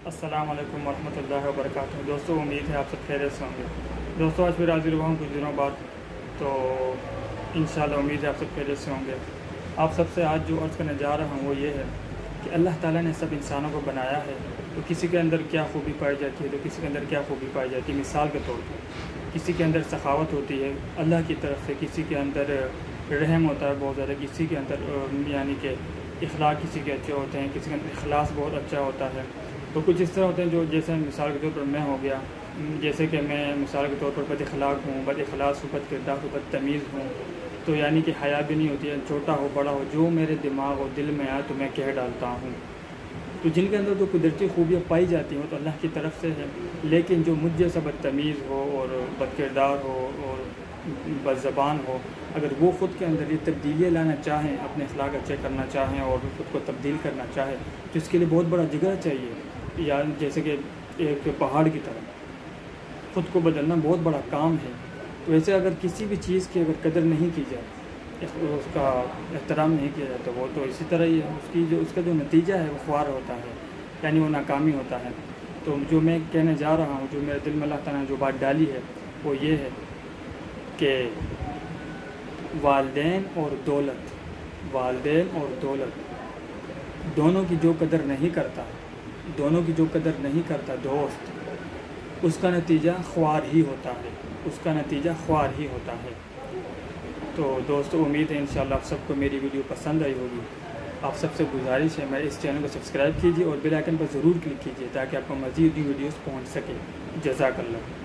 अस्सलाम वालेकुम वरहमतुल्लाहि वबरकातुहू। दोस्तों, उम्मीद है आप सब खैरियत से होंगे। दोस्तों, आज फिर हाजिर हुआ हूँ कुछ दिनों बाद, तो इंशाल्लाह उम्मीद है आप सब खैरियत से होंगे। आप सबसे आज जो अर्ज़ करने जा रहा हूँ वो ये है कि अल्लाह ताला ने सब इंसानों को बनाया है, तो किसी के अंदर क्या खूबी पाई जाती है, तो किसी के अंदर क्या खूबी पाई जाती है। मिसाल के तौर पर किसी के अंदर सखावत होती है अल्लाह की तरफ से, किसी के अंदर रहम होता है बहुत ज़्यादा, किसी के अंदर यानी कि इखलाक किसी के अच्छे होते हैं, किसी के अंदर इखलास बहुत अच्छा होता है। तो कुछ इस तरह होते हैं जो जैसे मिसाल के तौर पर मैं हो गया, जैसे कि मैं मिसाल के तौर पर बद इखलाक हूँ, बद इखलास हूँ, बद किरदार हूँ, बद तमीज़ हूँ। तो यानी कि हया भी नहीं होती है, छोटा हो बड़ा हो, जो मेरे दिमाग और दिल में आए तो मैं कह डालता हूँ। तो जिनके अंदर जो कुदरती खूबियाँ पाई जाती हैं तो अल्लाह की तरफ से है, लेकिन जो मुझ जैसा बदतमीज़ हो और बद किरदार हो और बदज़बान हो, अगर वो ख़ुद के अंदर ये तब्दीलियाँ लाना चाहें, अपने अखलाक अच्छे करना चाहें और ख़ुद को तब्दील करना चाहें, तो इसके लिए बहुत बड़ा जिगर चाहिए। या जैसे कि एक पहाड़ की तरह ख़ुद को बदलना बहुत बड़ा काम है। तो वैसे अगर किसी भी चीज़ की अगर कदर नहीं की जाए, उसका एहतराम नहीं किया जाता, वो तो इसी तरह ही है, उसका जो नतीजा है वो ख्वार होता है, यानी वो नाकामी होता है। तो जो मैं कहने जा रहा हूँ, जो मेरे दिल में अल्लाह ताला ने जो बात डाली है वो ये है कि वालिदैन और दौलत दोनों की जो कदर नहीं करता, दोस्त, उसका नतीजा ख्वार ही होता है। तो दोस्तों, उम्मीद है इंशाल्लाह आप सबको मेरी वीडियो पसंद आई होगी। आप सबसे गुजारिश है मेरे इस चैनल को सब्सक्राइब कीजिए और बेल आइकन पर ज़रूर क्लिक कीजिए ताकि आपको मज़ीद वीडियोस पहुंच सके। जज़ाकल्लाह।